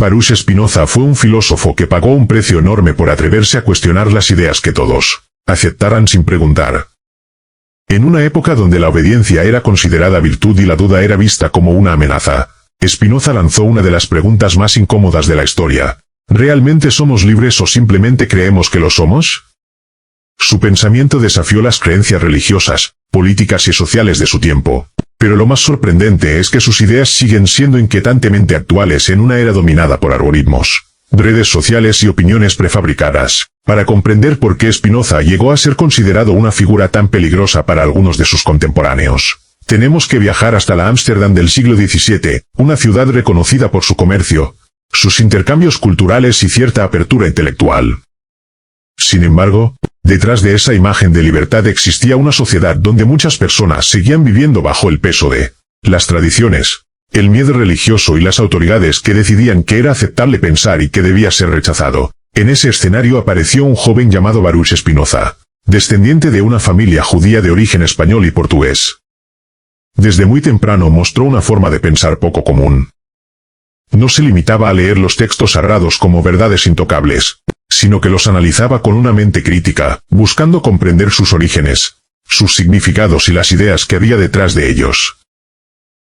Baruch Spinoza fue un filósofo que pagó un precio enorme por atreverse a cuestionar las ideas que todos aceptaran sin preguntar. En una época donde la obediencia era considerada virtud y la duda era vista como una amenaza, Spinoza lanzó una de las preguntas más incómodas de la historia. ¿Realmente somos libres o simplemente creemos que lo somos? Su pensamiento desafió las creencias religiosas, políticas y sociales de su tiempo. Pero lo más sorprendente es que sus ideas siguen siendo inquietantemente actuales en una era dominada por algoritmos, redes sociales y opiniones prefabricadas. Para comprender por qué Spinoza llegó a ser considerado una figura tan peligrosa para algunos de sus contemporáneos, tenemos que viajar hasta la Ámsterdam del siglo XVII, una ciudad reconocida por su comercio, sus intercambios culturales y cierta apertura intelectual. Sin embargo, detrás de esa imagen de libertad existía una sociedad donde muchas personas seguían viviendo bajo el peso de las tradiciones, el miedo religioso y las autoridades que decidían que era aceptable pensar y que debía ser rechazado. En ese escenario apareció un joven llamado Baruch Spinoza, descendiente de una familia judía de origen español y portugués. Desde muy temprano mostró una forma de pensar poco común. No se limitaba a leer los textos sagrados como verdades intocables, sino que los analizaba con una mente crítica, buscando comprender sus orígenes, sus significados y las ideas que había detrás de ellos.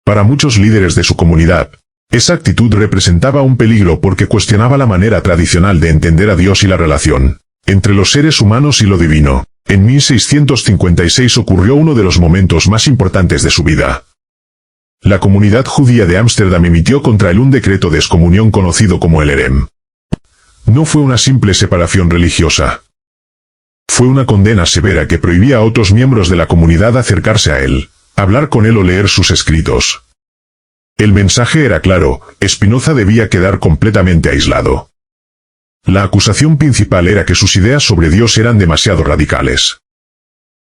Para muchos líderes de su comunidad, esa actitud representaba un peligro porque cuestionaba la manera tradicional de entender a Dios y la relación entre los seres humanos y lo divino. En 1656 ocurrió uno de los momentos más importantes de su vida. La comunidad judía de Ámsterdam emitió contra él un decreto de excomunión conocido como el Herem. No fue una simple separación religiosa. Fue una condena severa que prohibía a otros miembros de la comunidad acercarse a él, hablar con él o leer sus escritos. El mensaje era claro: Spinoza debía quedar completamente aislado. La acusación principal era que sus ideas sobre Dios eran demasiado radicales.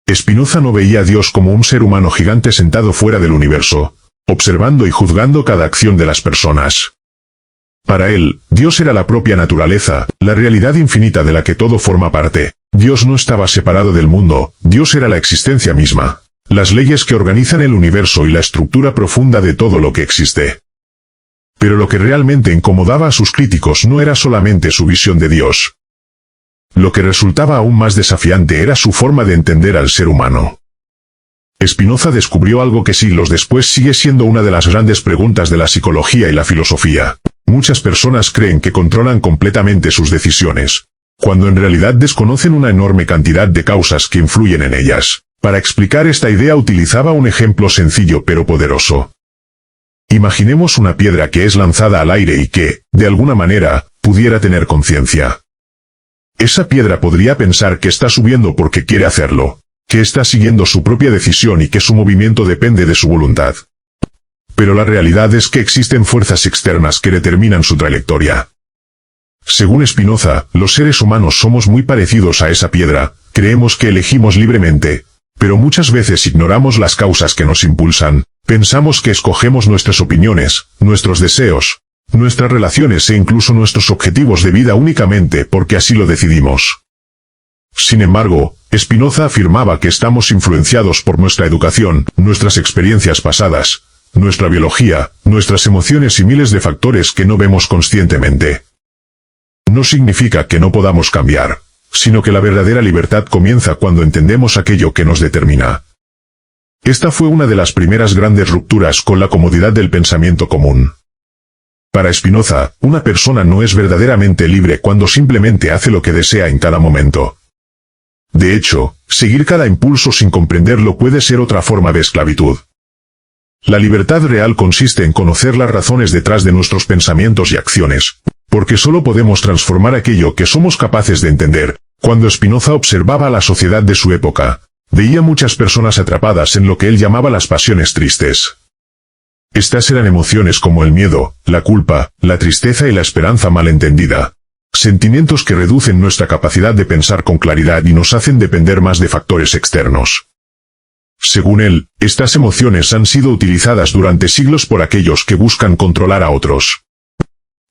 Spinoza no veía a Dios como un ser humano gigante sentado fuera del universo, observando y juzgando cada acción de las personas. Para él, Dios era la propia naturaleza, la realidad infinita de la que todo forma parte. Dios no estaba separado del mundo, Dios era la existencia misma, las leyes que organizan el universo y la estructura profunda de todo lo que existe. Pero lo que realmente incomodaba a sus críticos no era solamente su visión de Dios. Lo que resultaba aún más desafiante era su forma de entender al ser humano. Spinoza descubrió algo que siglos después sigue siendo una de las grandes preguntas de la psicología y la filosofía. Muchas personas creen que controlan completamente sus decisiones, cuando en realidad desconocen una enorme cantidad de causas que influyen en ellas. Para explicar esta idea utilizaba un ejemplo sencillo pero poderoso. Imaginemos una piedra que es lanzada al aire y que, de alguna manera, pudiera tener conciencia. Esa piedra podría pensar que está subiendo porque quiere hacerlo, que está siguiendo su propia decisión y que su movimiento depende de su voluntad. Pero la realidad es que existen fuerzas externas que determinan su trayectoria. Según Spinoza, los seres humanos somos muy parecidos a esa piedra, creemos que elegimos libremente, pero muchas veces ignoramos las causas que nos impulsan, pensamos que escogemos nuestras opiniones, nuestros deseos, nuestras relaciones e incluso nuestros objetivos de vida únicamente porque así lo decidimos. Sin embargo, Spinoza afirmaba que estamos influenciados por nuestra educación, nuestras experiencias pasadas, nuestra biología, nuestras emociones y miles de factores que no vemos conscientemente. No significa que no podamos cambiar, sino que la verdadera libertad comienza cuando entendemos aquello que nos determina. Esta fue una de las primeras grandes rupturas con la comodidad del pensamiento común. Para Spinoza, una persona no es verdaderamente libre cuando simplemente hace lo que desea en cada momento. De hecho, seguir cada impulso sin comprenderlo puede ser otra forma de esclavitud. La libertad real consiste en conocer las razones detrás de nuestros pensamientos y acciones, porque solo podemos transformar aquello que somos capaces de entender. Cuando Spinoza observaba a la sociedad de su época, veía muchas personas atrapadas en lo que él llamaba las pasiones tristes. Estas eran emociones como el miedo, la culpa, la tristeza y la esperanza malentendida. Sentimientos que reducen nuestra capacidad de pensar con claridad y nos hacen depender más de factores externos. Según él, estas emociones han sido utilizadas durante siglos por aquellos que buscan controlar a otros.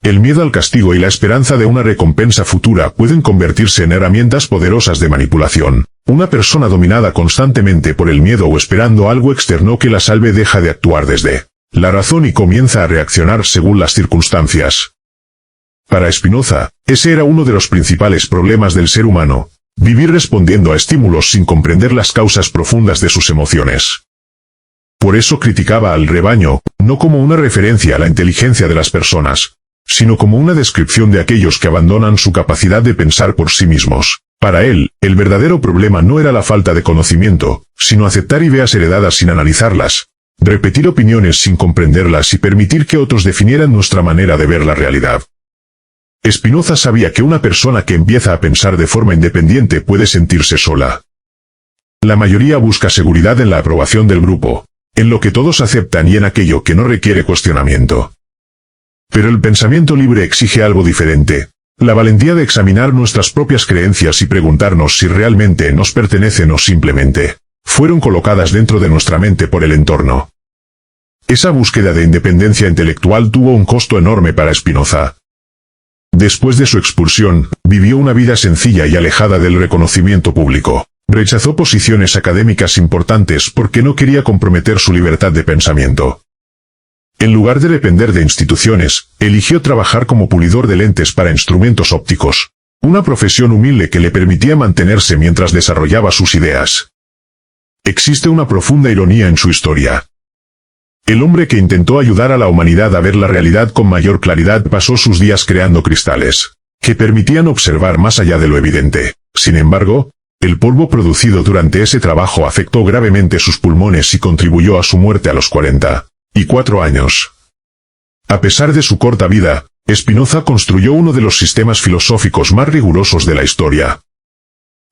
El miedo al castigo y la esperanza de una recompensa futura pueden convertirse en herramientas poderosas de manipulación. Una persona dominada constantemente por el miedo o esperando algo externo que la salve deja de actuar desde la razón y comienza a reaccionar según las circunstancias. Para Spinoza, ese era uno de los principales problemas del ser humano: vivir respondiendo a estímulos sin comprender las causas profundas de sus emociones. Por eso criticaba al rebaño, no como una referencia a la inteligencia de las personas, sino como una descripción de aquellos que abandonan su capacidad de pensar por sí mismos. Para él, el verdadero problema no era la falta de conocimiento, sino aceptar ideas heredadas sin analizarlas, repetir opiniones sin comprenderlas y permitir que otros definieran nuestra manera de ver la realidad. Spinoza sabía que una persona que empieza a pensar de forma independiente puede sentirse sola. La mayoría busca seguridad en la aprobación del grupo, en lo que todos aceptan y en aquello que no requiere cuestionamiento. Pero el pensamiento libre exige algo diferente: la valentía de examinar nuestras propias creencias y preguntarnos si realmente nos pertenecen o simplemente fueron colocadas dentro de nuestra mente por el entorno. Esa búsqueda de independencia intelectual tuvo un costo enorme para Spinoza. Después de su expulsión, vivió una vida sencilla y alejada del reconocimiento público. Rechazó posiciones académicas importantes porque no quería comprometer su libertad de pensamiento. En lugar de depender de instituciones, eligió trabajar como pulidor de lentes para instrumentos ópticos, una profesión humilde que le permitía mantenerse mientras desarrollaba sus ideas. Existe una profunda ironía en su historia. El hombre que intentó ayudar a la humanidad a ver la realidad con mayor claridad pasó sus días creando cristales que permitían observar más allá de lo evidente. Sin embargo, el polvo producido durante ese trabajo afectó gravemente sus pulmones y contribuyó a su muerte a los 44 años. A pesar de su corta vida, Spinoza construyó uno de los sistemas filosóficos más rigurosos de la historia.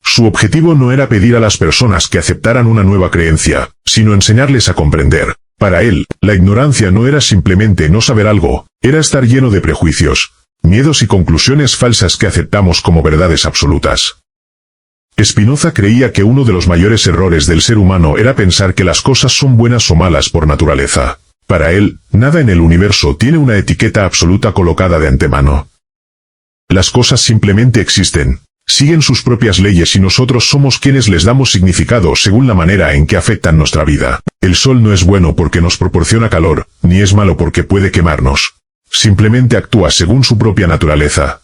Su objetivo no era pedir a las personas que aceptaran una nueva creencia, sino enseñarles a comprender. Para él, la ignorancia no era simplemente no saber algo, era estar lleno de prejuicios, miedos y conclusiones falsas que aceptamos como verdades absolutas. Spinoza creía que uno de los mayores errores del ser humano era pensar que las cosas son buenas o malas por naturaleza. Para él, nada en el universo tiene una etiqueta absoluta colocada de antemano. Las cosas simplemente existen, siguen sus propias leyes y nosotros somos quienes les damos significado según la manera en que afectan nuestra vida. El sol no es bueno porque nos proporciona calor, ni es malo porque puede quemarnos. Simplemente actúa según su propia naturaleza.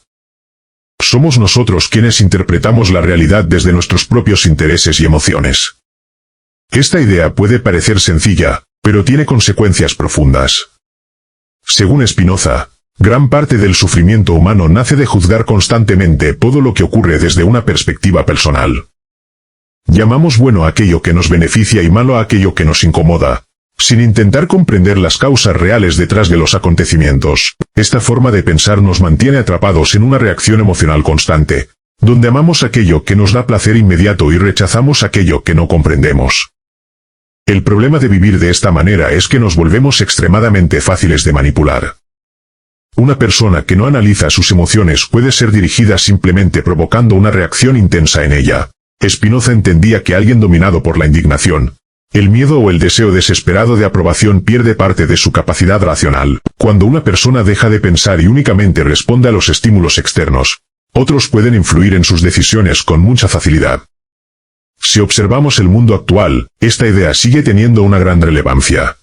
Somos nosotros quienes interpretamos la realidad desde nuestros propios intereses y emociones. Esta idea puede parecer sencilla, pero tiene consecuencias profundas. Según Spinoza, gran parte del sufrimiento humano nace de juzgar constantemente todo lo que ocurre desde una perspectiva personal. Llamamos bueno a aquello que nos beneficia y malo a aquello que nos incomoda, sin intentar comprender las causas reales detrás de los acontecimientos. Esta forma de pensar nos mantiene atrapados en una reacción emocional constante, donde amamos aquello que nos da placer inmediato y rechazamos aquello que no comprendemos. El problema de vivir de esta manera es que nos volvemos extremadamente fáciles de manipular. Una persona que no analiza sus emociones puede ser dirigida simplemente provocando una reacción intensa en ella. Spinoza entendía que alguien dominado por la indignación, el miedo o el deseo desesperado de aprobación pierde parte de su capacidad racional. Cuando una persona deja de pensar y únicamente responde a los estímulos externos, otros pueden influir en sus decisiones con mucha facilidad. Si observamos el mundo actual, esta idea sigue teniendo una gran relevancia.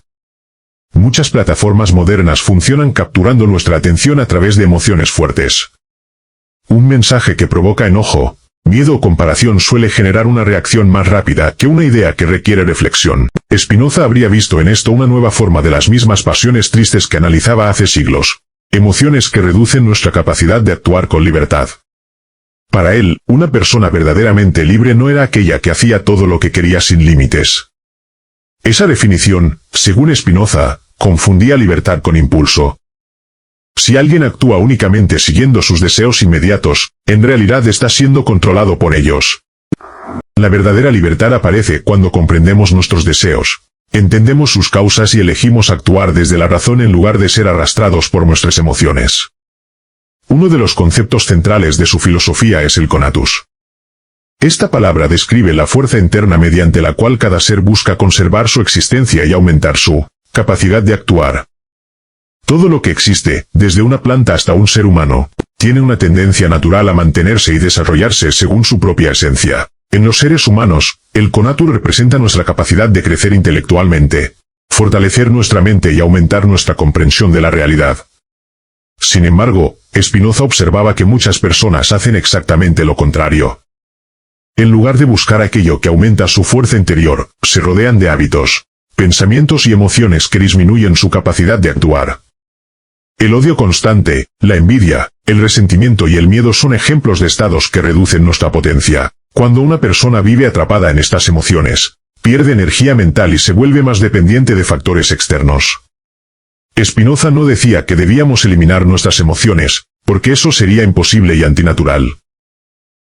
Muchas plataformas modernas funcionan capturando nuestra atención a través de emociones fuertes. Un mensaje que provoca enojo, miedo o comparación suele generar una reacción más rápida que una idea que requiere reflexión. Spinoza habría visto en esto una nueva forma de las mismas pasiones tristes que analizaba hace siglos. Emociones que reducen nuestra capacidad de actuar con libertad. Para él, una persona verdaderamente libre no era aquella que hacía todo lo que quería sin límites. Esa definición, según Spinoza, confundía libertad con impulso. Si alguien actúa únicamente siguiendo sus deseos inmediatos, en realidad está siendo controlado por ellos. La verdadera libertad aparece cuando comprendemos nuestros deseos, entendemos sus causas y elegimos actuar desde la razón en lugar de ser arrastrados por nuestras emociones. Uno de los conceptos centrales de su filosofía es el conatus. Esta palabra describe la fuerza interna mediante la cual cada ser busca conservar su existencia y aumentar su capacidad de actuar. Todo lo que existe, desde una planta hasta un ser humano, tiene una tendencia natural a mantenerse y desarrollarse según su propia esencia. En los seres humanos, el conatus representa nuestra capacidad de crecer intelectualmente, fortalecer nuestra mente y aumentar nuestra comprensión de la realidad. Sin embargo, Spinoza observaba que muchas personas hacen exactamente lo contrario. En lugar de buscar aquello que aumenta su fuerza interior, se rodean de hábitos, pensamientos y emociones que disminuyen su capacidad de actuar. El odio constante, la envidia, el resentimiento y el miedo son ejemplos de estados que reducen nuestra potencia. Cuando una persona vive atrapada en estas emociones, pierde energía mental y se vuelve más dependiente de factores externos. Spinoza no decía que debíamos eliminar nuestras emociones, porque eso sería imposible y antinatural.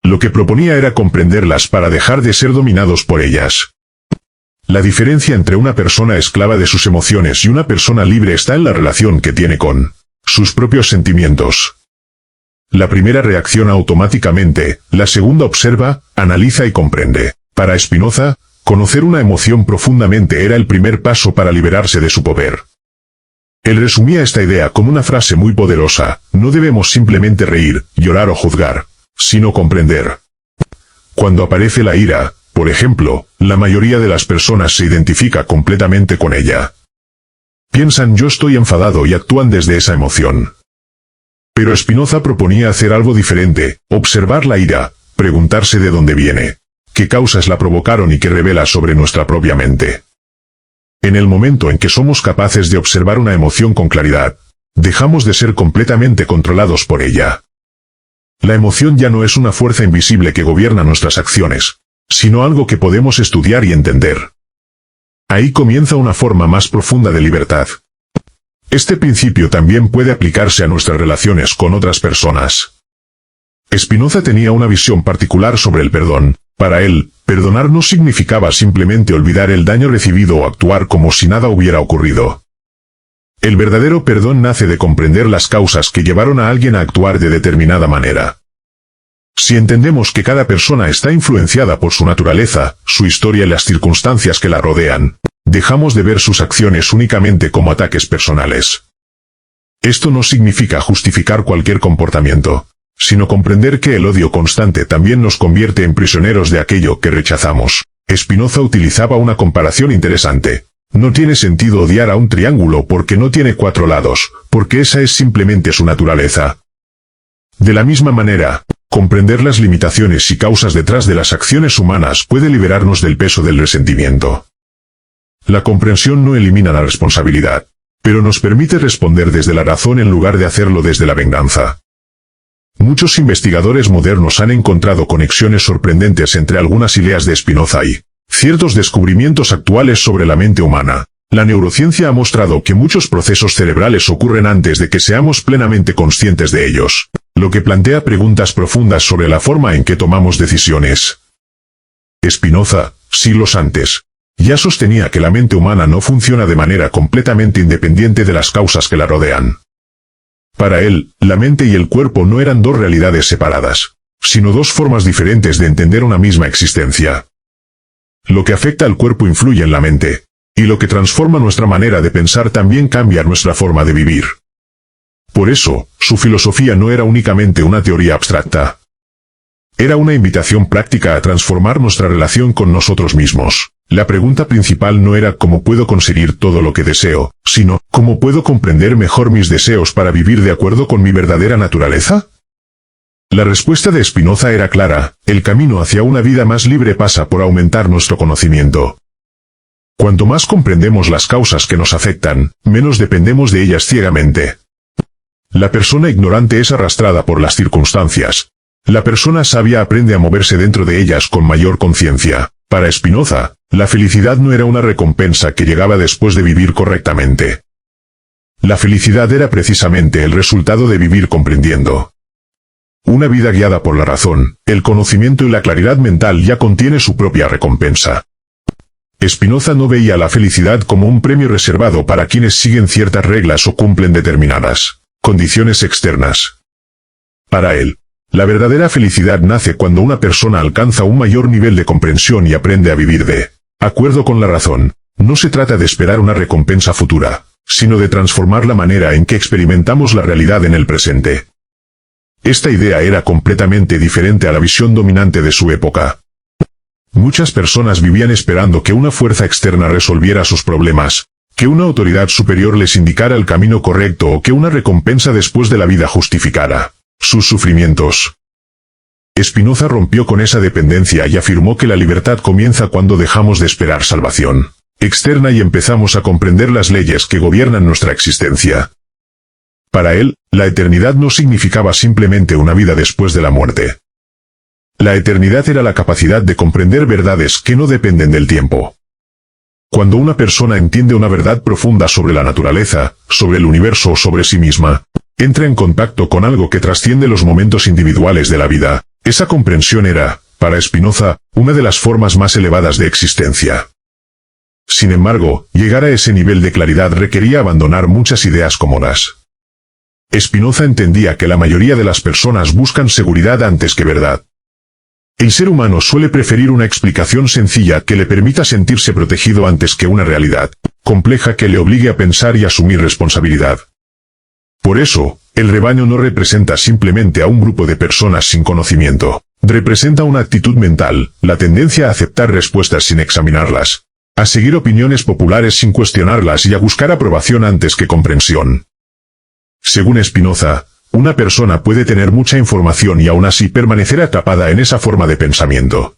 Lo que proponía era comprenderlas para dejar de ser dominados por ellas. La diferencia entre una persona esclava de sus emociones y una persona libre está en la relación que tiene con sus propios sentimientos. La primera reacciona automáticamente, la segunda observa, analiza y comprende. Para Spinoza, conocer una emoción profundamente era el primer paso para liberarse de su poder. Él resumía esta idea como una frase muy poderosa: no debemos simplemente reír, llorar o juzgar, sino comprender. Cuando aparece la ira, por ejemplo, la mayoría de las personas se identifica completamente con ella. Piensan yo estoy enfadado y actúan desde esa emoción. Pero Spinoza proponía hacer algo diferente, observar la ira, preguntarse de dónde viene, qué causas la provocaron y qué revela sobre nuestra propia mente. En el momento en que somos capaces de observar una emoción con claridad, dejamos de ser completamente controlados por ella. La emoción ya no es una fuerza invisible que gobierna nuestras acciones, sino algo que podemos estudiar y entender. Ahí comienza una forma más profunda de libertad. Este principio también puede aplicarse a nuestras relaciones con otras personas. Spinoza tenía una visión particular sobre el perdón. Para él, perdonar no significaba simplemente olvidar el daño recibido o actuar como si nada hubiera ocurrido. El verdadero perdón nace de comprender las causas que llevaron a alguien a actuar de determinada manera. Si entendemos que cada persona está influenciada por su naturaleza, su historia y las circunstancias que la rodean, dejamos de ver sus acciones únicamente como ataques personales. Esto no significa justificar cualquier comportamiento, sino comprender que el odio constante también nos convierte en prisioneros de aquello que rechazamos. Spinoza utilizaba una comparación interesante. No tiene sentido odiar a un triángulo porque no tiene 4 lados, porque esa es simplemente su naturaleza. De la misma manera, comprender las limitaciones y causas detrás de las acciones humanas puede liberarnos del peso del resentimiento. La comprensión no elimina la responsabilidad, pero nos permite responder desde la razón en lugar de hacerlo desde la venganza. Muchos investigadores modernos han encontrado conexiones sorprendentes entre algunas ideas de Spinoza y ciertos descubrimientos actuales sobre la mente humana. La neurociencia ha mostrado que muchos procesos cerebrales ocurren antes de que seamos plenamente conscientes de ellos, lo que plantea preguntas profundas sobre la forma en que tomamos decisiones. Spinoza, siglos antes, ya sostenía que la mente humana no funciona de manera completamente independiente de las causas que la rodean. Para él, la mente y el cuerpo no eran dos realidades separadas, sino dos formas diferentes de entender una misma existencia. Lo que afecta al cuerpo influye en la mente, y lo que transforma nuestra manera de pensar también cambia nuestra forma de vivir. Por eso, su filosofía no era únicamente una teoría abstracta. Era una invitación práctica a transformar nuestra relación con nosotros mismos. La pregunta principal no era ¿cómo puedo conseguir todo lo que deseo?, sino ¿cómo puedo comprender mejor mis deseos para vivir de acuerdo con mi verdadera naturaleza? La respuesta de Spinoza era clara: el camino hacia una vida más libre pasa por aumentar nuestro conocimiento. Cuanto más comprendemos las causas que nos afectan, menos dependemos de ellas ciegamente. La persona ignorante es arrastrada por las circunstancias. La persona sabia aprende a moverse dentro de ellas con mayor conciencia. Para Spinoza, la felicidad no era una recompensa que llegaba después de vivir correctamente. La felicidad era precisamente el resultado de vivir comprendiendo. Una vida guiada por la razón, el conocimiento y la claridad mental ya contiene su propia recompensa. Spinoza no veía la felicidad como un premio reservado para quienes siguen ciertas reglas o cumplen determinadas condiciones externas. Para él, la verdadera felicidad nace cuando una persona alcanza un mayor nivel de comprensión y aprende a vivir de acuerdo con la razón. No se trata de esperar una recompensa futura, sino de transformar la manera en que experimentamos la realidad en el presente. Esta idea era completamente diferente a la visión dominante de su época. Muchas personas vivían esperando que una fuerza externa resolviera sus problemas, que una autoridad superior les indicara el camino correcto o que una recompensa después de la vida justificara sus sufrimientos. Spinoza rompió con esa dependencia y afirmó que la libertad comienza cuando dejamos de esperar salvación externa y empezamos a comprender las leyes que gobiernan nuestra existencia. Para él, la eternidad no significaba simplemente una vida después de la muerte. La eternidad era la capacidad de comprender verdades que no dependen del tiempo. Cuando una persona entiende una verdad profunda sobre la naturaleza, sobre el universo o sobre sí misma, entra en contacto con algo que trasciende los momentos individuales de la vida. Esa comprensión era, para Spinoza, una de las formas más elevadas de existencia. Sin embargo, llegar a ese nivel de claridad requería abandonar muchas ideas cómodas. Spinoza entendía que la mayoría de las personas buscan seguridad antes que verdad. El ser humano suele preferir una explicación sencilla que le permita sentirse protegido antes que una realidad compleja que le obligue a pensar y asumir responsabilidad. Por eso, el rebaño no representa simplemente a un grupo de personas sin conocimiento. Representa una actitud mental, la tendencia a aceptar respuestas sin examinarlas, a seguir opiniones populares sin cuestionarlas y a buscar aprobación antes que comprensión. Según Spinoza, una persona puede tener mucha información y aún así permanecer atrapada en esa forma de pensamiento.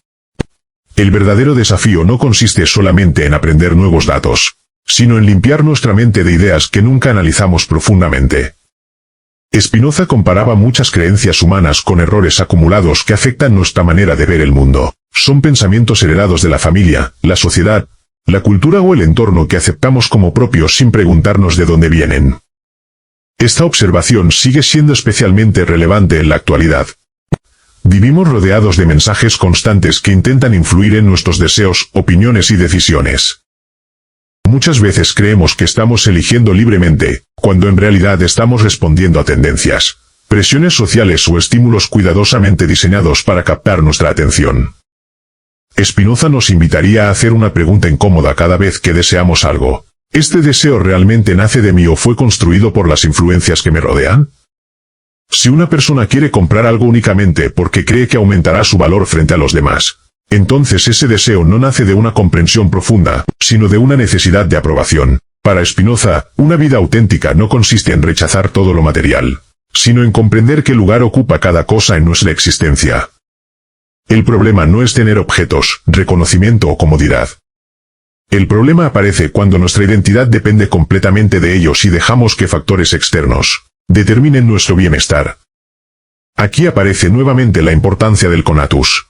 El verdadero desafío no consiste solamente en aprender nuevos datos, sino en limpiar nuestra mente de ideas que nunca analizamos profundamente. Spinoza comparaba muchas creencias humanas con errores acumulados que afectan nuestra manera de ver el mundo. Son pensamientos heredados de la familia, la sociedad, la cultura o el entorno que aceptamos como propios sin preguntarnos de dónde vienen. Esta observación sigue siendo especialmente relevante en la actualidad. Vivimos rodeados de mensajes constantes que intentan influir en nuestros deseos, opiniones y decisiones. Muchas veces creemos que estamos eligiendo libremente, cuando en realidad estamos respondiendo a tendencias, presiones sociales o estímulos cuidadosamente diseñados para captar nuestra atención. Spinoza nos invitaría a hacer una pregunta incómoda cada vez que deseamos algo. ¿Este deseo realmente nace de mí o fue construido por las influencias que me rodean? Si una persona quiere comprar algo únicamente porque cree que aumentará su valor frente a los demás, entonces ese deseo no nace de una comprensión profunda, sino de una necesidad de aprobación. Para Spinoza, una vida auténtica no consiste en rechazar todo lo material, sino en comprender qué lugar ocupa cada cosa en nuestra existencia. El problema no es tener objetos, reconocimiento o comodidad. El problema aparece cuando nuestra identidad depende completamente de ellos y dejamos que factores externos determinen nuestro bienestar. Aquí aparece nuevamente la importancia del conatus.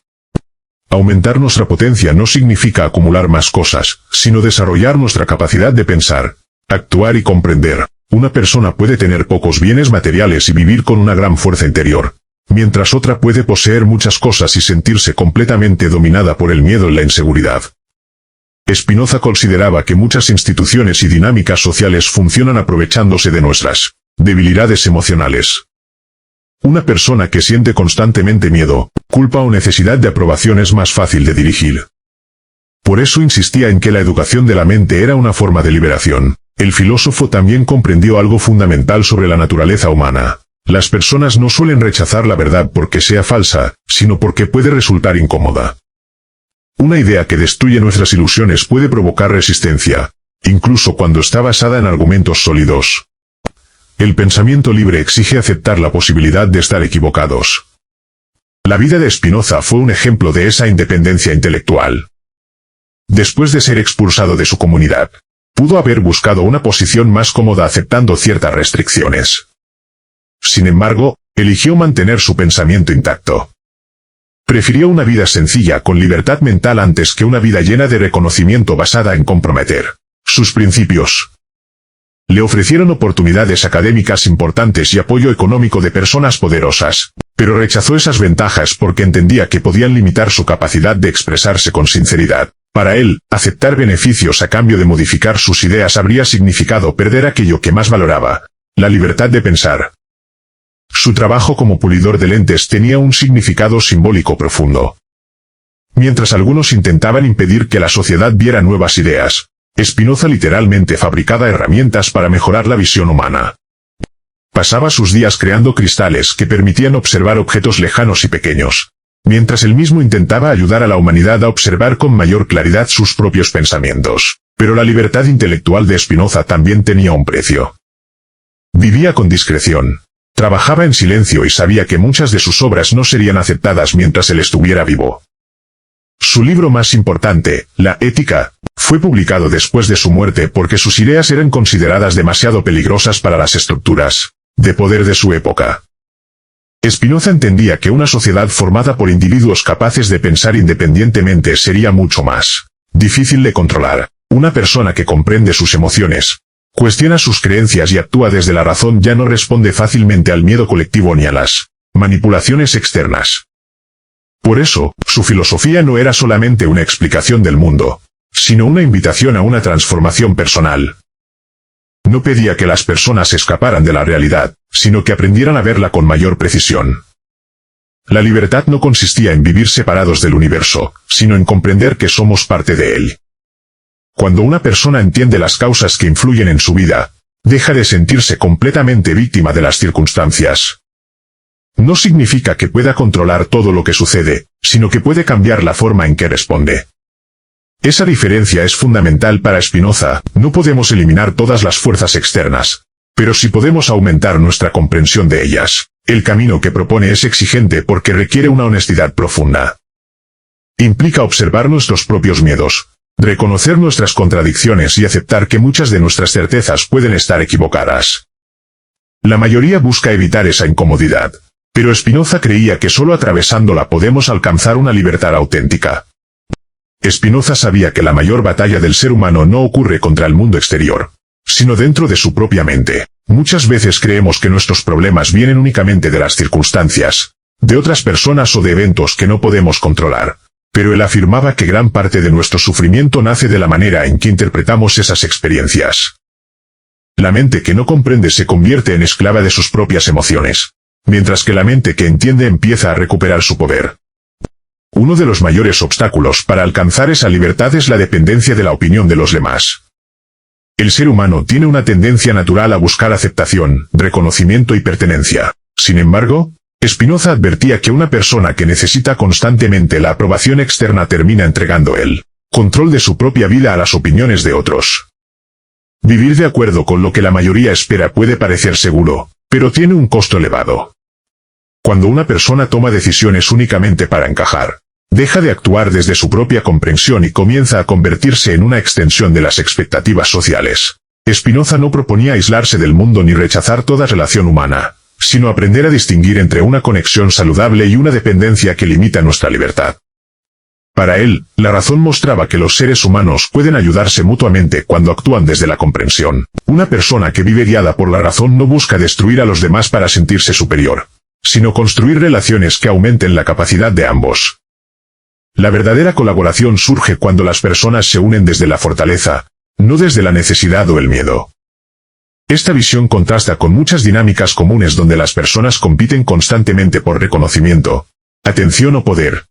Aumentar nuestra potencia no significa acumular más cosas, sino desarrollar nuestra capacidad de pensar, actuar y comprender. Una persona puede tener pocos bienes materiales y vivir con una gran fuerza interior, mientras otra puede poseer muchas cosas y sentirse completamente dominada por el miedo y la inseguridad. Spinoza consideraba que muchas instituciones y dinámicas sociales funcionan aprovechándose de nuestras debilidades emocionales. Una persona que siente constantemente miedo, culpa o necesidad de aprobación es más fácil de dirigir. Por eso insistía en que la educación de la mente era una forma de liberación. El filósofo también comprendió algo fundamental sobre la naturaleza humana. Las personas no suelen rechazar la verdad porque sea falsa, sino porque puede resultar incómoda. Una idea que destruye nuestras ilusiones puede provocar resistencia, incluso cuando está basada en argumentos sólidos. El pensamiento libre exige aceptar la posibilidad de estar equivocados. La vida de Spinoza fue un ejemplo de esa independencia intelectual. Después de ser expulsado de su comunidad, pudo haber buscado una posición más cómoda aceptando ciertas restricciones. Sin embargo, eligió mantener su pensamiento intacto. Prefirió una vida sencilla con libertad mental antes que una vida llena de reconocimiento basada en comprometer sus principios. Le ofrecieron oportunidades académicas importantes y apoyo económico de personas poderosas, pero rechazó esas ventajas porque entendía que podían limitar su capacidad de expresarse con sinceridad. Para él, aceptar beneficios a cambio de modificar sus ideas habría significado perder aquello que más valoraba, la libertad de pensar. Su trabajo como pulidor de lentes tenía un significado simbólico profundo. Mientras algunos intentaban impedir que la sociedad viera nuevas ideas, Spinoza literalmente fabricaba herramientas para mejorar la visión humana. Pasaba sus días creando cristales que permitían observar objetos lejanos y pequeños, mientras él mismo intentaba ayudar a la humanidad a observar con mayor claridad sus propios pensamientos. Pero Pero la libertad intelectual de Spinoza también tenía un precio. Vivía con discreción. Trabajaba en silencio y sabía que muchas de sus obras no serían aceptadas mientras él estuviera vivo. Su libro más importante, La Ética, fue publicado después de su muerte porque sus ideas eran consideradas demasiado peligrosas para las estructuras de poder de su época. Spinoza entendía que una sociedad formada por individuos capaces de pensar independientemente sería mucho más difícil de controlar. Una persona que comprende sus emociones, cuestiona sus creencias y actúa desde la razón ya no responde fácilmente al miedo colectivo ni a las manipulaciones externas. Por eso, su filosofía no era solamente una explicación del mundo, sino una invitación a una transformación personal. No pedía que las personas escaparan de la realidad, sino que aprendieran a verla con mayor precisión. La libertad no consistía en vivir separados del universo, sino en comprender que somos parte de él. Cuando una persona entiende las causas que influyen en su vida, deja de sentirse completamente víctima de las circunstancias. No significa que pueda controlar todo lo que sucede, sino que puede cambiar la forma en que responde. Esa diferencia es fundamental para Spinoza. No podemos eliminar todas las fuerzas externas, pero sí podemos aumentar nuestra comprensión de ellas. El camino que propone es exigente porque requiere una honestidad profunda. Implica observar nuestros propios miedos, reconocer nuestras contradicciones y aceptar que muchas de nuestras certezas pueden estar equivocadas. La mayoría busca evitar esa incomodidad, pero Spinoza creía que solo atravesándola podemos alcanzar una libertad auténtica. Spinoza sabía que la mayor batalla del ser humano no ocurre contra el mundo exterior, sino dentro de su propia mente. Muchas veces creemos que nuestros problemas vienen únicamente de las circunstancias, de otras personas o de eventos que no podemos controlar. Pero él afirmaba que gran parte de nuestro sufrimiento nace de la manera en que interpretamos esas experiencias. La mente que no comprende se convierte en esclava de sus propias emociones, mientras que la mente que entiende empieza a recuperar su poder. Uno de los mayores obstáculos para alcanzar esa libertad es la dependencia de la opinión de los demás. El ser humano tiene una tendencia natural a buscar aceptación, reconocimiento y pertenencia. Sin embargo, Spinoza advertía que una persona que necesita constantemente la aprobación externa termina entregando el control de su propia vida a las opiniones de otros. Vivir de acuerdo con lo que la mayoría espera puede parecer seguro, pero tiene un costo elevado. Cuando una persona toma decisiones únicamente para encajar, deja de actuar desde su propia comprensión y comienza a convertirse en una extensión de las expectativas sociales. Spinoza no proponía aislarse del mundo ni rechazar toda relación humana, sino aprender a distinguir entre una conexión saludable y una dependencia que limita nuestra libertad. Para él, la razón mostraba que los seres humanos pueden ayudarse mutuamente cuando actúan desde la comprensión. Una persona que vive guiada por la razón no busca destruir a los demás para sentirse superior, sino construir relaciones que aumenten la capacidad de ambos. La verdadera colaboración surge cuando las personas se unen desde la fortaleza, no desde la necesidad o el miedo. Esta visión contrasta con muchas dinámicas comunes donde las personas compiten constantemente por reconocimiento, atención o poder.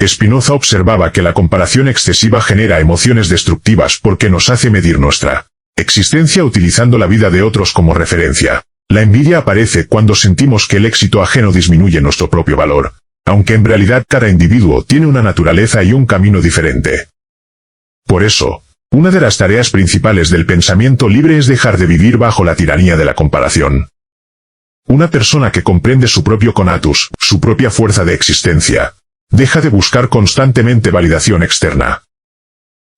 Spinoza observaba que la comparación excesiva genera emociones destructivas porque nos hace medir nuestra existencia utilizando la vida de otros como referencia. La envidia aparece cuando sentimos que el éxito ajeno disminuye nuestro propio valor, aunque en realidad cada individuo tiene una naturaleza y un camino diferente. Por eso, una de las tareas principales del pensamiento libre es dejar de vivir bajo la tiranía de la comparación. Una persona que comprende su propio conatus, su propia fuerza de existencia, deja de buscar constantemente validación externa.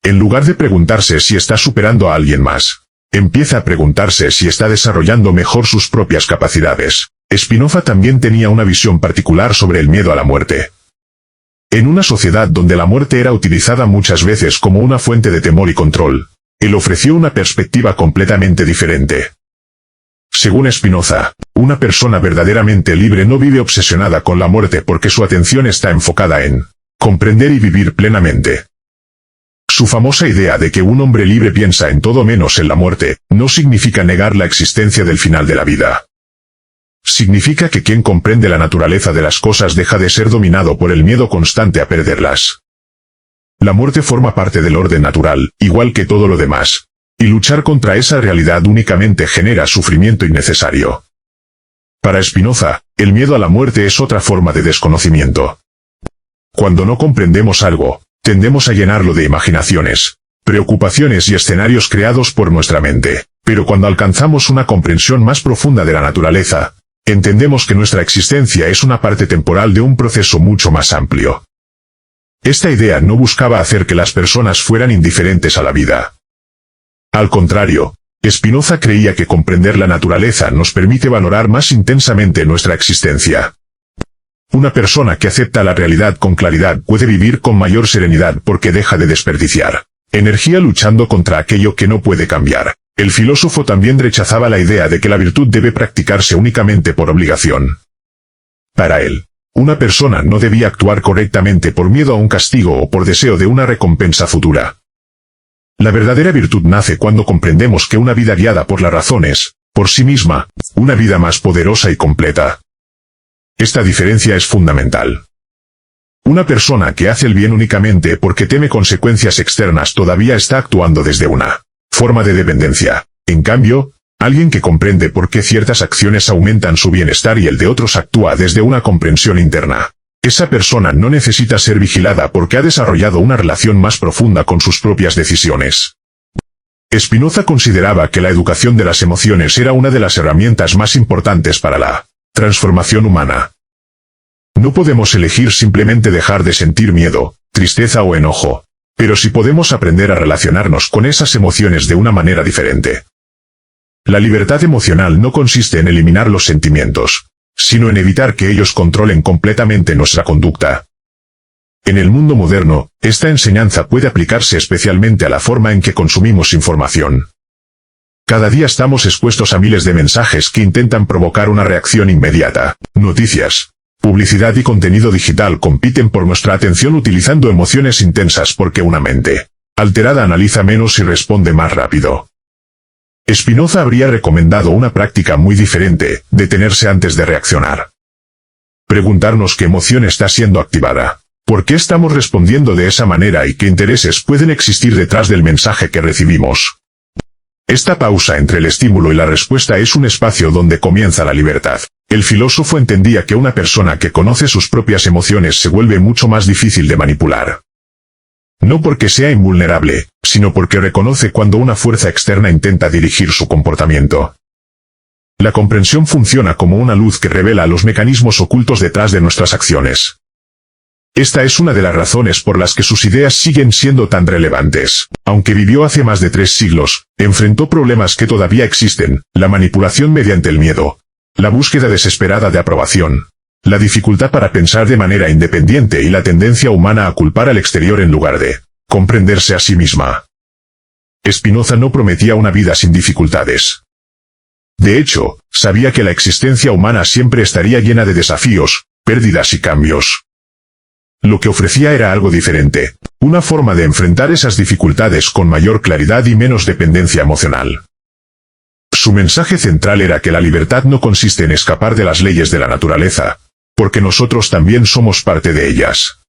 En lugar de preguntarse si está superando a alguien más, empieza a preguntarse si está desarrollando mejor sus propias capacidades. Spinoza también tenía una visión particular sobre el miedo a la muerte. En una sociedad donde la muerte era utilizada muchas veces como una fuente de temor y control, él ofreció una perspectiva completamente diferente. Según Spinoza, una persona verdaderamente libre no vive obsesionada con la muerte porque su atención está enfocada en comprender y vivir plenamente. Su famosa idea de que un hombre libre piensa en todo menos en la muerte, no significa negar la existencia del final de la vida. Significa que quien comprende la naturaleza de las cosas deja de ser dominado por el miedo constante a perderlas. La muerte forma parte del orden natural, igual que todo lo demás, y luchar contra esa realidad únicamente genera sufrimiento innecesario. Para Spinoza, el miedo a la muerte es otra forma de desconocimiento. Cuando no comprendemos algo, tendemos a llenarlo de imaginaciones, preocupaciones y escenarios creados por nuestra mente. Pero cuando alcanzamos una comprensión más profunda de la naturaleza, entendemos que nuestra existencia es una parte temporal de un proceso mucho más amplio. Esta idea no buscaba hacer que las personas fueran indiferentes a la vida. Al contrario, Spinoza creía que comprender la naturaleza nos permite valorar más intensamente nuestra existencia. Una persona que acepta la realidad con claridad puede vivir con mayor serenidad porque deja de desperdiciar energía luchando contra aquello que no puede cambiar. El filósofo también rechazaba la idea de que la virtud debe practicarse únicamente por obligación. Para él, una persona no debía actuar correctamente por miedo a un castigo o por deseo de una recompensa futura. La verdadera virtud nace cuando comprendemos que una vida guiada por la razón es, por sí misma, una vida más poderosa y completa. Esta diferencia es fundamental. Una persona que hace el bien únicamente porque teme consecuencias externas todavía está actuando desde una forma de dependencia. En cambio, alguien que comprende por qué ciertas acciones aumentan su bienestar y el de otros actúa desde una comprensión interna. Esa persona no necesita ser vigilada porque ha desarrollado una relación más profunda con sus propias decisiones. Spinoza consideraba que la educación de las emociones era una de las herramientas más importantes para la transformación humana. No podemos elegir simplemente dejar de sentir miedo, tristeza o enojo, pero sí podemos aprender a relacionarnos con esas emociones de una manera diferente. La libertad emocional no consiste en eliminar los sentimientos, sino en evitar que ellos controlen completamente nuestra conducta. En el mundo moderno, esta enseñanza puede aplicarse especialmente a la forma en que consumimos información. Cada día estamos expuestos a miles de mensajes que intentan provocar una reacción inmediata. Noticias, publicidad y contenido digital compiten por nuestra atención utilizando emociones intensas porque una mente alterada analiza menos y responde más rápido. Spinoza habría recomendado una práctica muy diferente: detenerse antes de reaccionar. Preguntarnos qué emoción está siendo activada, por qué estamos respondiendo de esa manera y qué intereses pueden existir detrás del mensaje que recibimos. Esta pausa entre el estímulo y la respuesta es un espacio donde comienza la libertad. El filósofo entendía que una persona que conoce sus propias emociones se vuelve mucho más difícil de manipular. No porque sea invulnerable, sino porque reconoce cuando una fuerza externa intenta dirigir su comportamiento. La comprensión funciona como una luz que revela los mecanismos ocultos detrás de nuestras acciones. Esta es una de las razones por las que sus ideas siguen siendo tan relevantes. Aunque vivió hace más de 3 siglos, enfrentó problemas que todavía existen: la manipulación mediante el miedo, la búsqueda desesperada de aprobación, la dificultad para pensar de manera independiente y la tendencia humana a culpar al exterior en lugar de comprenderse a sí misma. Spinoza no prometía una vida sin dificultades. De hecho, sabía que la existencia humana siempre estaría llena de desafíos, pérdidas y cambios. Lo que ofrecía era algo diferente, una forma de enfrentar esas dificultades con mayor claridad y menos dependencia emocional. Su mensaje central era que la libertad no consiste en escapar de las leyes de la naturaleza, porque nosotros también somos parte de ellas.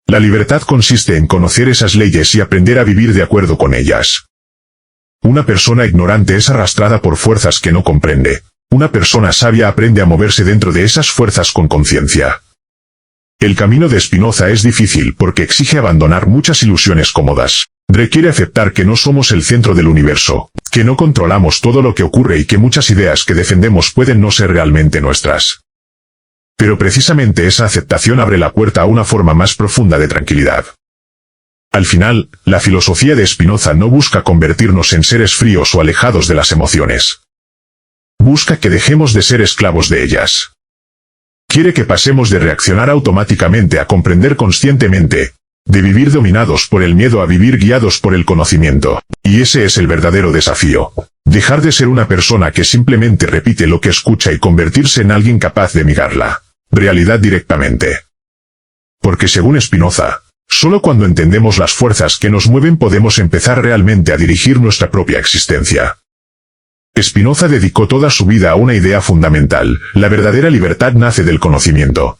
La libertad consiste en conocer esas leyes y aprender a vivir de acuerdo con ellas. Una persona ignorante es arrastrada por fuerzas que no comprende. Una persona sabia aprende a moverse dentro de esas fuerzas con conciencia. El camino de Spinoza es difícil porque exige abandonar muchas ilusiones cómodas. Requiere aceptar que no somos el centro del universo, que no controlamos todo lo que ocurre y que muchas ideas que defendemos pueden no ser realmente nuestras. Pero precisamente esa aceptación abre la puerta a una forma más profunda de tranquilidad. Al final, la filosofía de Spinoza no busca convertirnos en seres fríos o alejados de las emociones. Busca que dejemos de ser esclavos de ellas. Quiere que pasemos de reaccionar automáticamente a comprender conscientemente, de vivir dominados por el miedo a vivir guiados por el conocimiento. Y ese es el verdadero desafío: dejar de ser una persona que simplemente repite lo que escucha y convertirse en alguien capaz de mirar la realidad directamente. Porque según Spinoza, solo cuando entendemos las fuerzas que nos mueven podemos empezar realmente a dirigir nuestra propia existencia. Spinoza dedicó toda su vida a una idea fundamental: la verdadera libertad nace del conocimiento.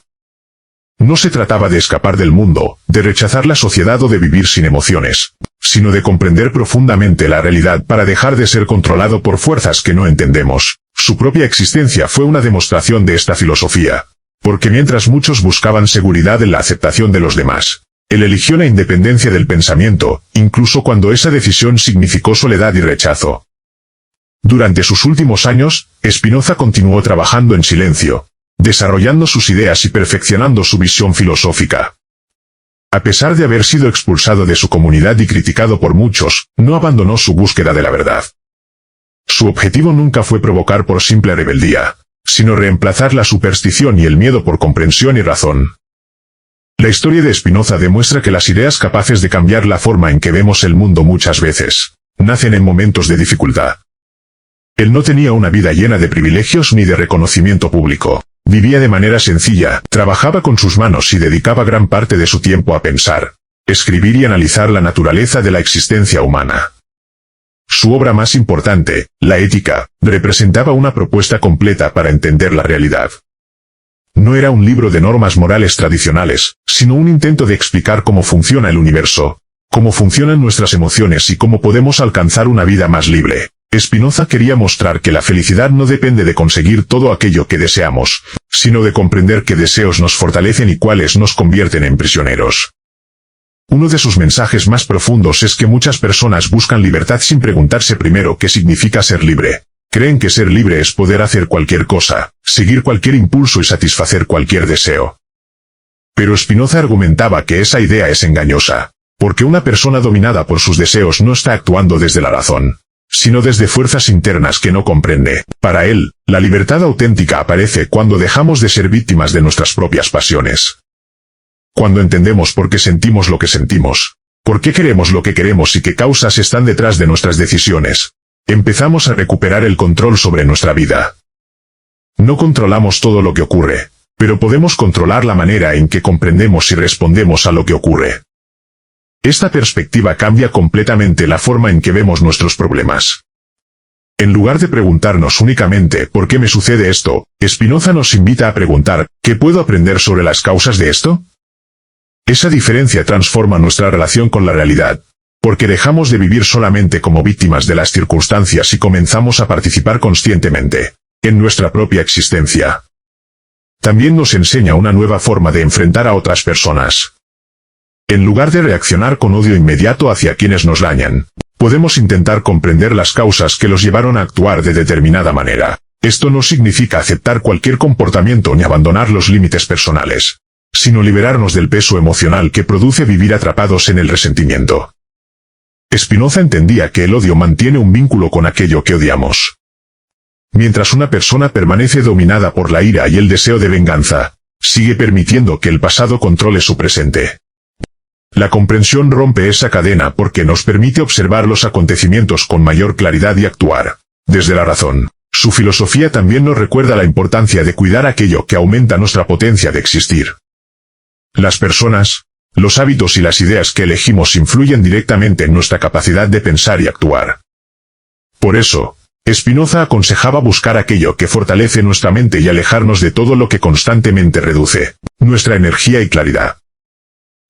No se trataba de escapar del mundo, de rechazar la sociedad o de vivir sin emociones, sino de comprender profundamente la realidad para dejar de ser controlado por fuerzas que no entendemos. Su propia existencia fue una demostración de esta filosofía, porque mientras muchos buscaban seguridad en la aceptación de los demás, Él eligió la independencia del pensamiento, incluso cuando esa decisión significó soledad y rechazo. Durante sus últimos años, Spinoza continuó trabajando en silencio, desarrollando sus ideas y perfeccionando su visión filosófica. A pesar de haber sido expulsado de su comunidad y criticado por muchos, no abandonó su búsqueda de la verdad. Su objetivo nunca fue provocar por simple rebeldía, sino reemplazar la superstición y el miedo por comprensión y razón. La historia de Spinoza demuestra que las ideas capaces de cambiar la forma en que vemos el mundo muchas veces nacen en momentos de dificultad. Él no tenía una vida llena de privilegios ni de reconocimiento público. Vivía de manera sencilla, trabajaba con sus manos y dedicaba gran parte de su tiempo a pensar, escribir y analizar la naturaleza de la existencia humana. Su obra más importante, La Ética, representaba una propuesta completa para entender la realidad. No era un libro de normas morales tradicionales, sino un intento de explicar cómo funciona el universo, cómo funcionan nuestras emociones y cómo podemos alcanzar una vida más libre. Spinoza quería mostrar que la felicidad no depende de conseguir todo aquello que deseamos, sino de comprender qué deseos nos fortalecen y cuáles nos convierten en prisioneros. Uno de sus mensajes más profundos es que muchas personas buscan libertad sin preguntarse primero qué significa ser libre. Creen que ser libre es poder hacer cualquier cosa, seguir cualquier impulso y satisfacer cualquier deseo. Pero Spinoza argumentaba que esa idea es engañosa, porque una persona dominada por sus deseos no está actuando desde la razón, sino desde fuerzas internas que no comprende. Para él, la libertad auténtica aparece cuando dejamos de ser víctimas de nuestras propias pasiones. Cuando entendemos por qué sentimos lo que sentimos, por qué queremos lo que queremos y qué causas están detrás de nuestras decisiones, empezamos a recuperar el control sobre nuestra vida. No controlamos todo lo que ocurre, pero podemos controlar la manera en que comprendemos y respondemos a lo que ocurre. Esta perspectiva cambia completamente la forma en que vemos nuestros problemas. En lugar de preguntarnos únicamente ¿por qué me sucede esto?, Spinoza nos invita a preguntar ¿qué puedo aprender sobre las causas de esto? Esa diferencia transforma nuestra relación con la realidad, porque dejamos de vivir solamente como víctimas de las circunstancias y comenzamos a participar conscientemente en nuestra propia existencia. También nos enseña una nueva forma de enfrentar a otras personas. En lugar de reaccionar con odio inmediato hacia quienes nos dañan, podemos intentar comprender las causas que los llevaron a actuar de determinada manera. Esto no significa aceptar cualquier comportamiento ni abandonar los límites personales, sino liberarnos del peso emocional que produce vivir atrapados en el resentimiento. Spinoza entendía que el odio mantiene un vínculo con aquello que odiamos. Mientras una persona permanece dominada por la ira y el deseo de venganza, sigue permitiendo que el pasado controle su presente. La comprensión rompe esa cadena porque nos permite observar los acontecimientos con mayor claridad y actuar desde la razón. Su filosofía también nos recuerda la importancia de cuidar aquello que aumenta nuestra potencia de existir. Las personas, los hábitos y las ideas que elegimos influyen directamente en nuestra capacidad de pensar y actuar. Por eso, Spinoza aconsejaba buscar aquello que fortalece nuestra mente y alejarnos de todo lo que constantemente reduce nuestra energía y claridad.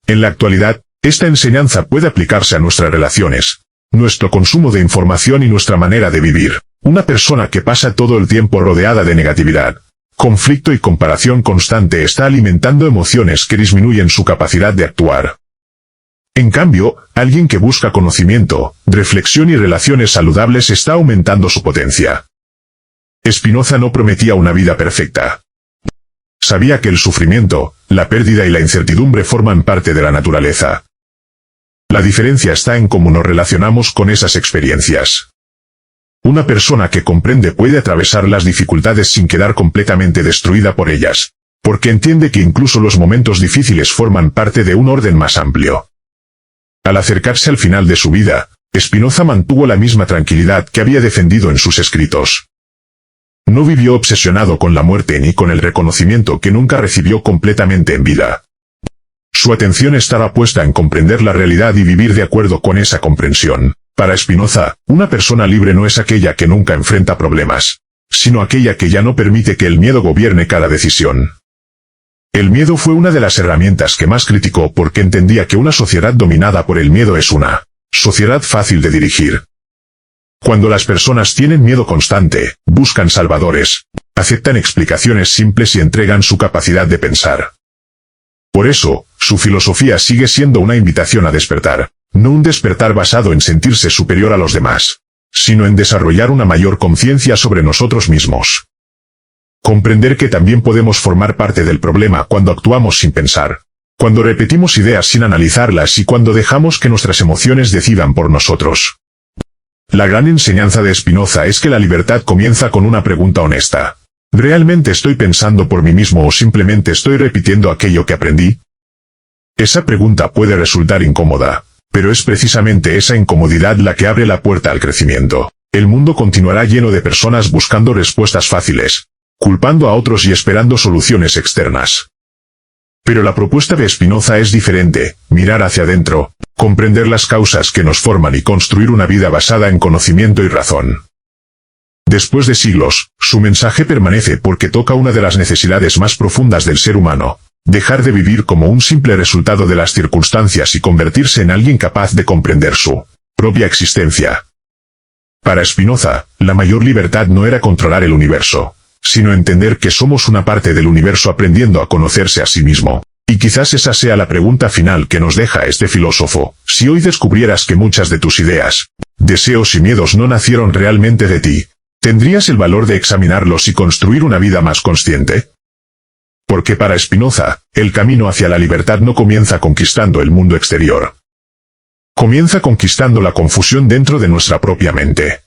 En la actualidad, esta enseñanza puede aplicarse a nuestras relaciones, nuestro consumo de información y nuestra manera de vivir. Una persona que pasa todo el tiempo rodeada de negatividad, conflicto y comparación constante está alimentando emociones que disminuyen su capacidad de actuar. En cambio, alguien que busca conocimiento, reflexión y relaciones saludables está aumentando su potencia. Spinoza no prometía una vida perfecta. Sabía que el sufrimiento, la pérdida y la incertidumbre forman parte de la naturaleza. La diferencia está en cómo nos relacionamos con esas experiencias. Una persona que comprende puede atravesar las dificultades sin quedar completamente destruida por ellas, porque entiende que incluso los momentos difíciles forman parte de un orden más amplio. Al acercarse al final de su vida, Spinoza mantuvo la misma tranquilidad que había defendido en sus escritos. No vivió obsesionado con la muerte ni con el reconocimiento que nunca recibió completamente en vida. Su atención estaba puesta en comprender la realidad y vivir de acuerdo con esa comprensión. Para Spinoza, una persona libre no es aquella que nunca enfrenta problemas, sino aquella que ya no permite que el miedo gobierne cada decisión. El miedo fue una de las herramientas que más criticó porque entendía que una sociedad dominada por el miedo es una sociedad fácil de dirigir. Cuando las personas tienen miedo constante, buscan salvadores, aceptan explicaciones simples y entregan su capacidad de pensar. Por eso, su filosofía sigue siendo una invitación a despertar, no un despertar basado en sentirse superior a los demás, sino en desarrollar una mayor conciencia sobre nosotros mismos. Comprender que también podemos formar parte del problema cuando actuamos sin pensar, cuando repetimos ideas sin analizarlas y cuando dejamos que nuestras emociones decidan por nosotros. La gran enseñanza de Spinoza es que la libertad comienza con una pregunta honesta. ¿Realmente estoy pensando por mí mismo o simplemente estoy repitiendo aquello que aprendí? Esa pregunta puede resultar incómoda, pero es precisamente esa incomodidad la que abre la puerta al crecimiento. El mundo continuará lleno de personas buscando respuestas fáciles, culpando a otros y esperando soluciones externas. Pero la propuesta de Spinoza es diferente: mirar hacia adentro, comprender las causas que nos forman y construir una vida basada en conocimiento y razón. Después de siglos, su mensaje permanece porque toca una de las necesidades más profundas del ser humano: dejar de vivir como un simple resultado de las circunstancias y convertirse en alguien capaz de comprender su propia existencia. Para Spinoza, la mayor libertad no era controlar el universo, sino entender que somos una parte del universo aprendiendo a conocerse a sí mismo. Y quizás esa sea la pregunta final que nos deja este filósofo: si hoy descubrieras que muchas de tus ideas, deseos y miedos no nacieron realmente de ti, ¿tendrías el valor de examinarlos y construir una vida más consciente? Porque para Spinoza, el camino hacia la libertad no comienza conquistando el mundo exterior. Comienza conquistando la confusión dentro de nuestra propia mente.